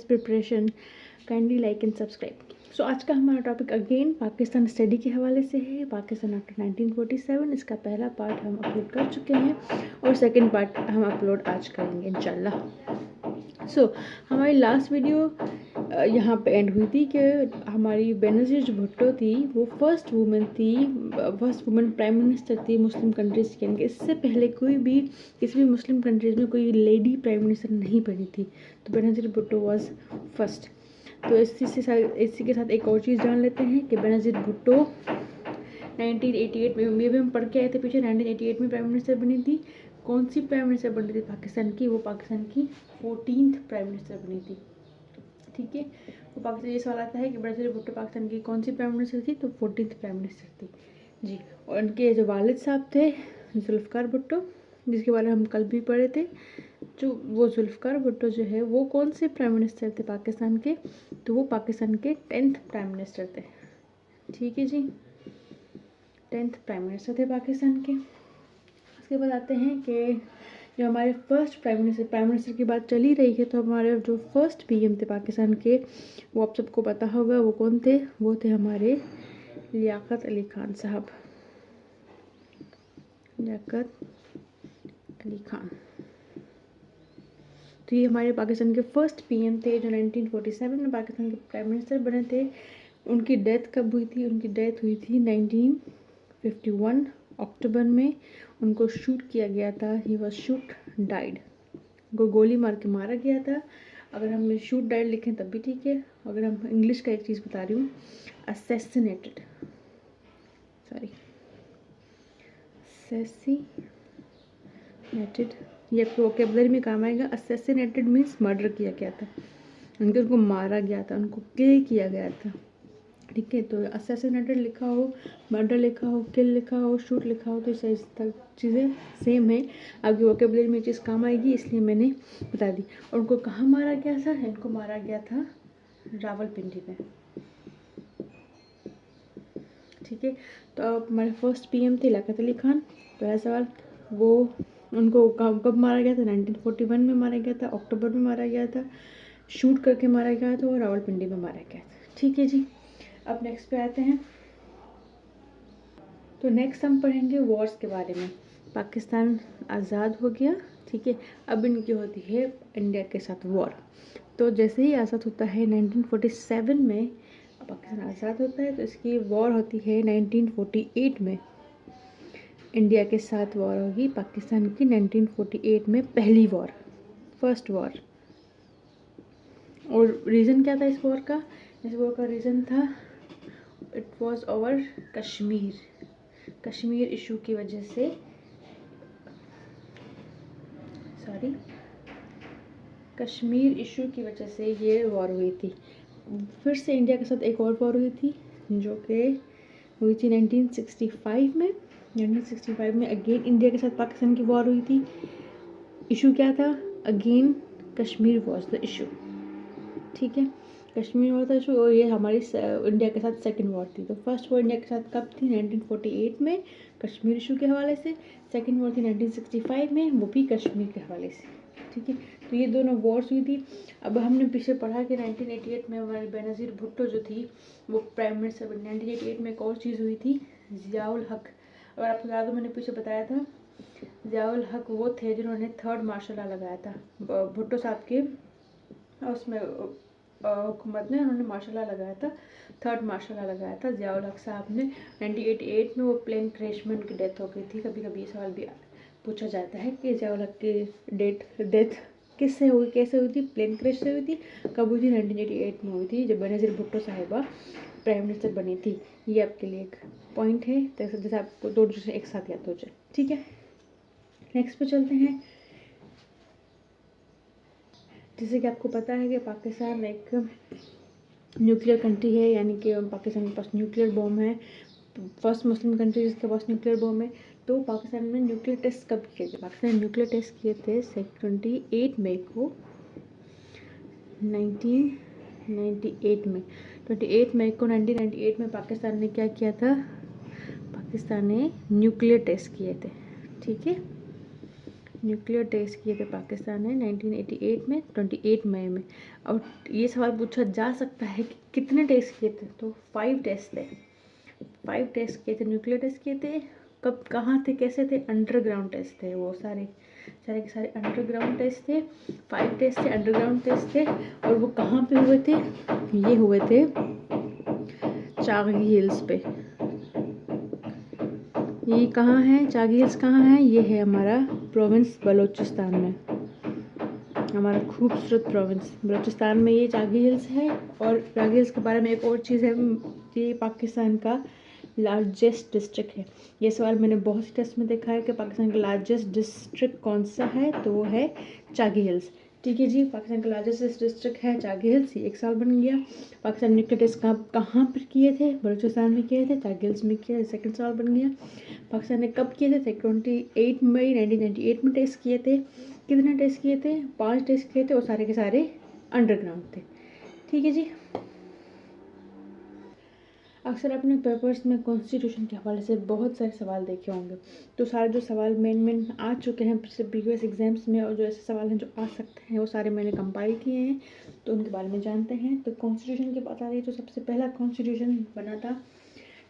Test preparation, kindly like and subscribe. So आज का हमारा टॉपिक अगेन पाकिस्तान स्टडी के हवाले से है, पाकिस्तान आफ्टर 1947। इसका पहला पार्ट हम अपलोड कर चुके हैं और सेकंड पार्ट हम अपलोड आज करेंगे इंशाल्लाह। सो हमारी लास्ट वीडियो यहाँ पे एंड हुई थी कि हमारी बेनज़ीर भुट्टो थी वो फर्स्ट वुमेन प्राइम मिनिस्टर थी मुस्लिम कंट्रीज़ के। यानी इससे पहले कोई भी किसी भी मुस्लिम कंट्रीज़ में कोई लेडी प्राइम मिनिस्टर नहीं बनी थी, तो बेनज़ीर भुट्टो वाज फर्स्ट। तो इसी के साथ एक और चीज़ जान लेते हैं कि बेनज़ीर भुट्टो 1988 में, ये भी हम पढ़ के आए थे पीछे, 1988 में प्राइम मिनिस्टर बनी थी। कौन सी प्राइम मिनिस्टर बनी थी पाकिस्तान की? वो पाकिस्तान की 14th प्राइम मिनिस्टर बनी थी। ठीक है, तो पाकिस्तान ये सवाल आता है कि बेनज़ीर भुट्टो पाकिस्तान की कौन सी प्राइम मिनिस्टर थी? तो 14th प्राइम मिनिस्टर थी जी। और उनके जो वालिद साहब थे जुल्फ़िकार भुट्टो, जिसके बारे में हम कल भी पढ़े थे, जो वो जुल्फ़िकार भुट्टो जो है वो कौन से प्राइम मिनिस्टर थे पाकिस्तान के? तो वो पाकिस्तान के 10th प्राइम मिनिस्टर थे। ठीक है जी, 10th प्राइम मिनिस्टर थे पाकिस्तान के। उसके बाद आते हैं कि जो हमारे फर्स्ट प्राइम मिनिस्टर की बात चली रही है, तो हमारे जो फर्स्ट पीएम थे पाकिस्तान के, वो आप सबको पता होगा वो कौन थे? वो थे हमारे लियाकत अली खान साहब, लियाकत अली खान। तो ये हमारे पाकिस्तान के फर्स्ट पीएम थे जो 1947 में पाकिस्तान के प्राइम मिनिस्टर बने थे। उनकी डेथ कब हुई थी? उनकी डेथ हुई थी 1951 अक्टूबर में। उनको शूट किया गया था, ही वॉज शूट डाइड, उनको गोली मार के मारा गया था। अगर हम शूट डाइड लिखें तब भी ठीक है, अगर हम इंग्लिश का एक चीज़ बता रही हूँ, असैसिनेटेड, असैसिनेटेड, ये आपको वोकेबलरी में काम आएगा। असैसिनेटेड मीन्स मर्डर किया गया था, उनको मारा गया था, उनको किल किया गया था। ठीक है, तो असैसिनेटेड लिखा हो, मर्डर लिखा हो, किल लिखा हो, शूट लिखा हो, तो सही चीज़ें सेम है। आपकी वोकेबलरी में चीज़ काम आएगी, इसलिए मैंने बता दी। और उनको कहाँ मारा गया था? इनको मारा गया था रावलपिंडी में। ठीक है, तो अब हमारे फर्स्ट पीएम थे लियाकत अली खान। पहला सवाल, वो उनको कब मारा गया था? 1941 में मारा गया था, अक्टूबर में मारा गया था, शूट करके मारा गया था और रावलपिंडी में मारा गया था। ठीक है जी, अब नेक्स्ट पे आते हैं। तो नेक्स्ट हम पढ़ेंगे वॉर्स के बारे में। पाकिस्तान आज़ाद हो गया, ठीक है, अब इनकी होती है इंडिया के साथ वॉर। तो जैसे ही आज़ाद होता है 1947 में पाकिस्तान आज़ाद होता है, तो इसकी वॉर होती है 1948 में। इंडिया के साथ वॉर होगी पाकिस्तान की 1948 में, पहली वॉर, फर्स्ट वॉर। और रीज़न क्या था इस वॉर का? इस वॉर का रीज़न था it was over Kashmir issue की वजह से, कश्मीर इशू की वजह से ये वॉर हुई थी। फिर से इंडिया के साथ एक और वॉर हुई थी, जो कि हुई थी 1965 में। 1965 में अगेन इंडिया के साथ पाकिस्तान की वॉर हुई थी। इशू क्या था? Again Kashmir was the issue. ठीक है, कश्मीर वॉर था इशू, और ये हमारी इंडिया के साथ सेकंड वॉर थी। तो फर्स्ट वॉर इंडिया के साथ कब थी? 1948 में, कश्मीर इशू के हवाले से। सेकंड वॉर थी 1965 में, वो भी कश्मीर के हवाले से। ठीक है, तो ये दोनों वॉर्स हुई थी। अब हमने पीछे पढ़ा कि 1988 में हमारी बेनज़ीर भुट्टो जो थी वो प्राइम मिनिस्टर बनी। 1988 में एक और चीज़ हुई थी, ज़ियाउल हक। अगर आपको याद हो, मैंने पीछे बताया था, ज़ियाउल हक वो थे जिन्होंने थर्ड मार्शल लॉ लगाया था भुट्टो साहब के उसमें हुकूमत ने, उन्होंने मार्शल लॉ लगाया था, थर्ड मार्शल लॉ लगाया था ज़ियाउल हक साहब ने। 1988 में वो प्लेन क्रैश में उनकी डेथ हो गई थी। कभी कभी ये सवाल भी पूछा जाता है कि ज़ियाउल हक की डेथ किससे हुई, कैसे हुई थी? प्लेन क्रैश से हुई थी। कब हुई थी? 1988 में हुई थी, जब बेनज़ीर भुट्टो साहिबा प्राइम मिनिस्टर बनी थी। ये आपके लिए एक पॉइंट है, जैसे आपको दो चीज़ें एक साथ याद हो जाए। ठीक है, नेक्स्ट पे चलते हैं। जैसे कि आपको पता है कि पाकिस्तान एक न्यूक्लियर कंट्री है, यानी कि पाकिस्तान के पास न्यूक्लियर बॉम्ब है, फर्स्ट मुस्लिम कंट्री जिसके पास न्यूक्लियर बॉम्ब है। तो पाकिस्तान में न्यूक्लियर टेस्ट कब किए थे? पाकिस्तान ने न्यूक्लियर टेस्ट किए थे 28 मई को 1998 में। 28 मई को 1998 में पाकिस्तान ने क्या किया था? पाकिस्तान ने न्यूक्लियर टेस्ट किए थे। ठीक है, न्यूक्लियर टेस्ट किए थे पाकिस्तान ने 1988 में 28 मई में। और ये सवाल पूछा जा सकता है कि कितने टेस्ट किए थे, तो 5 टेस्ट थे। 5 टेस्ट किए थे, न्यूक्लियर टेस्ट किए थे। कब, कहाँ थे, कैसे थे? अंडरग्राउंड टेस्ट थे वो सारे के सारे अंडरग्राउंड टेस्ट थे। 5 टेस्ट थे, अंडरग्राउंड टेस्ट थे। और वो कहाँ पे हुए थे? ये हुए थे चागी हिल्स पे। ये कहाँ है? चागी हिल्स कहाँ है? ये है हमारा प्रोविंस बलूचिस्तान में, हमारा खूबसूरत प्रोविंस बलूचिस्तान में ये चागी हिल्स है। और चागी हिल्स के बारे में एक और चीज़ है, ये पाकिस्तान का लार्जेस्ट डिस्ट्रिक्ट है। ये सवाल मैंने बहुत सी टेस्ट में देखा है कि पाकिस्तान का लार्जेस्ट डिस्ट्रिक्ट कौन सा है, तो वो है चागी हिल्स। ठीक है जी, पाकिस्तान का लार्जेस्ट डिस्ट्रिक्ट है चागी हिल्स। ये एक सवाल बन गया। पाकिस्तान न्यूक्लियर टेस्ट कहाँ पर किए थे? बलूचिस्तान में किए थे, चागी हिल्स में किए। सेकंड सवाल बन गया, पाकिस्तान ने कब किए थे? 28 मई 1998 में टेस्ट किए थे। कितने टेस्ट किए थे? 5 टेस्ट किए थे और सारे के सारे अंडरग्राउंड थे। ठीक है जी। अक्सर अपने पेपर्स में कॉन्स्टिट्यूशन के हवाले से बहुत सारे सवाल देखे होंगे, तो सारे जो सवाल मेन आ चुके हैं पिछले प्रीवियस एग्जाम्स में, और जो ऐसे सवाल हैं जो आ सकते हैं वो सारे मैंने कंपाइल किए हैं, तो उनके बारे में जानते हैं। तो कॉन्स्टिट्यूशन की बात आ रही है, तो सबसे पहला कॉन्स्टिट्यूशन बना था,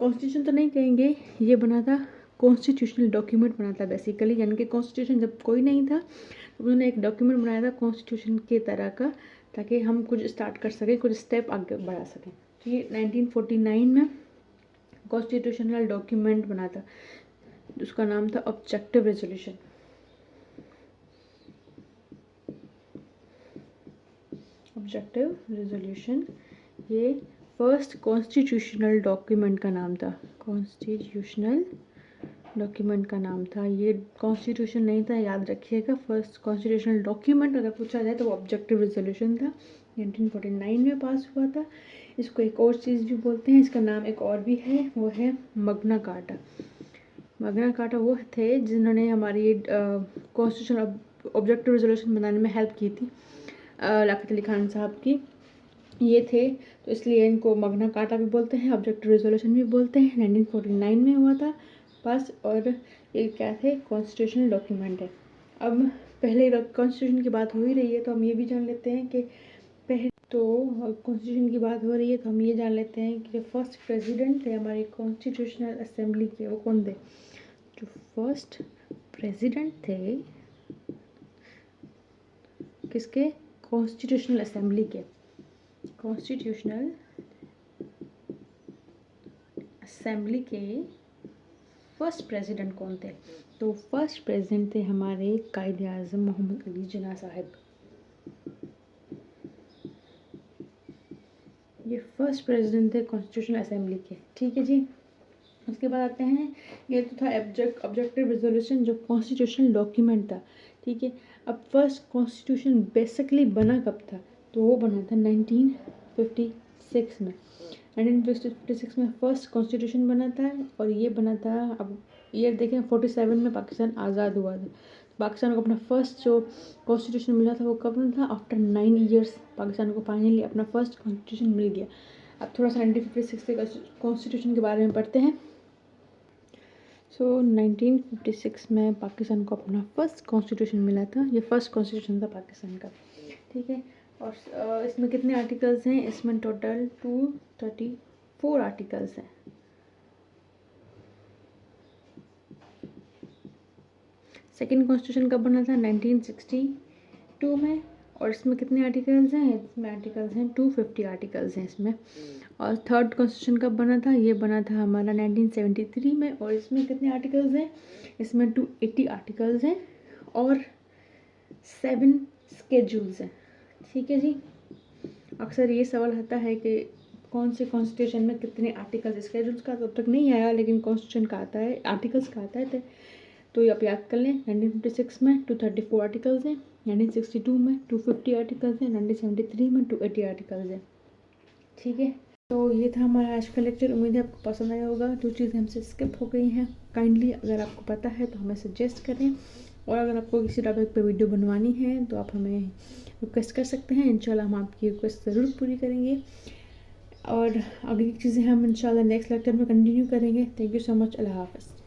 कॉन्स्टिट्यूशन तो नहीं कहेंगे, ये बना था कॉन्स्टिट्यूशनल डॉक्यूमेंट बना था बेसिकली। यानी कि कॉन्स्टिट्यूशन जब कोई नहीं था तो उन्होंने एक डॉक्यूमेंट बनाया था कॉन्स्टिट्यूशन के तरह का, ताकि हम कुछ स्टार्ट कर सकें, कुछ स्टेप आगे बढ़ा सकें। तो ये 1949 में कॉन्स्टिट्यूशनल डॉक्यूमेंट बना था, उसका नाम था ऑब्जेक्टिव रेजोल्यूशन। ऑब्जेक्टिव रेजोल्यूशन ये फर्स्ट कॉन्स्टिट्यूशनल डॉक्यूमेंट का नाम था, कॉन्स्टिट्यूशनल डॉक्यूमेंट का नाम था। ये कॉन्स्टिट्यूशन नहीं था, याद रखिएगा। फर्स्ट कॉन्स्टिट्यूशनल डॉक्यूमेंट अगर पूछा जाए तो वो ऑब्जेक्टिव रेजोल्यूशन था, 1949 में पास हुआ था। इसको एक और चीज़ भी बोलते हैं, इसका नाम एक और भी है, वो है मगना कार्टा। मगना कार्टा वो थे जिन्होंने हमारी कॉन्स्टिट्यूशन ऑब्जेक्टिव रेजोल्यूशन बनाने में हेल्प की थी, लियाकत अली खान साहब की ये थे, तो इसलिए इनको मगना कार्टा भी बोलते हैं, ऑब्जेक्टिव रेजोल्यूशन भी बोलते हैं। 1949 में हुआ था पास, और ये क्या थे? कॉन्स्टिट्यूशनल डॉक्यूमेंट है। अब पहले कॉन्स्टिट्यूशन की बात हो ही रही है तो हम ये भी जान लेते हैं कि कॉन्स्टिट्यूशन की बात हो रही है तो हम ये जान लेते हैं कि जो फर्स्ट प्रेसिडेंट थे हमारी कॉन्स्टिट्यूशनल असेंबली के, वो कौन थे? जो फर्स्ट प्रेसिडेंट थे किसके? कॉन्स्टिट्यूशनल असेंबली के। कॉन्स्टिट्यूशनल असेंबली के फर्स्ट प्रेसिडेंट कौन थे? तो फर्स्ट प्रेसिडेंट थे हमारे कायदे आज़म मोहम्मद अली जिन्ना साहब। ये फर्स्ट प्रेसिडेंट थे कॉन्स्टिट्यूशनल असेंबली के। ठीक है जी। उसके बाद आते हैं, ये तो था ऑब्जेक्टिव रेजोल्यूशन जो कॉन्स्टिट्यूशनल डॉक्यूमेंट था। ठीक है, अब फर्स्ट कॉन्स्टिट्यूशन बेसिकली बना कब था? तो वो बना था 1956 में। 1956 में फर्स्ट कॉन्स्टिट्यूशन बना था, और ये बना था, अब ईयर देखें, 47 में पाकिस्तान आज़ाद हुआ था। पाकिस्तान को अपना फर्स्ट जो कॉन्स्टिट्यूशन मिला था वो कब था? आफ्टर 9 ईयर्स पाकिस्तान को फाइनली अपना फर्स्ट कॉन्स्टिट्यूशन मिल गया। अब थोड़ा सा 1956 के कॉन्स्टिट्यूशन के बारे में पढ़ते हैं। 1956 में पाकिस्तान को अपना फर्स्ट कॉन्स्टिट्यूशन मिला था, ये फर्स्ट कॉन्स्टिट्यूशन था पाकिस्तान का। ठीक है, और इसमें कितने आर्टिकल्स हैं? इसमें टोटल 234 आर्टिकल्स हैं। सेकेंड कॉन्स्टिट्यूशन कब बना था? 1962 में, और इसमें कितने आर्टिकल्स हैं? इसमें आर्टिकल्स हैं 250 आर्टिकल्स हैं इसमें। और थर्ड कॉन्स्टिट्यूशन कब बना था? ये बना था हमारा 1973 में, और इसमें कितने आर्टिकल्स हैं? इसमें 280 आर्टिकल्स हैं और 7 स्केड्यूल्स हैं। ठीक है जी। अक्सर ये सवाल आता है कि कौन से कॉन्स्टिट्यूशन में कितने आर्टिकल्स, स्केड्यूल्स का तो अब तक नहीं आया, लेकिन कॉन्स्टिट्यूशन का आता है, आर्टिकल्स का आता है, तो ये आप याद कर लें। 1956 में 234 आर्टिकल्स हैं, 1962 में 250 आर्टिकल्स हैं, 1973 में 280 आर्टिकल्स हैं। ठीक है, तो ये था हमारा आज का लेक्चर। उम्मीद है आपको पसंद आया होगा। जो चीज़ें हमसे स्किप हो गई हैं काइंडली अगर आपको पता है तो हमें सजेस्ट करें, और अगर आपको किसी टॉपिक पे वीडियो बनवानी है तो आप हमें रिक्वेस्ट कर सकते हैं। इंशाल्लाह हम आपकी रिक्वेस्ट ज़रूर पूरी करेंगे, और अगली चीज़ें हम इंशाल्लाह नेक्स्ट लेक्चर में कंटिन्यू करेंगे। Thank you so much. अल्लाह हाफ़िज़।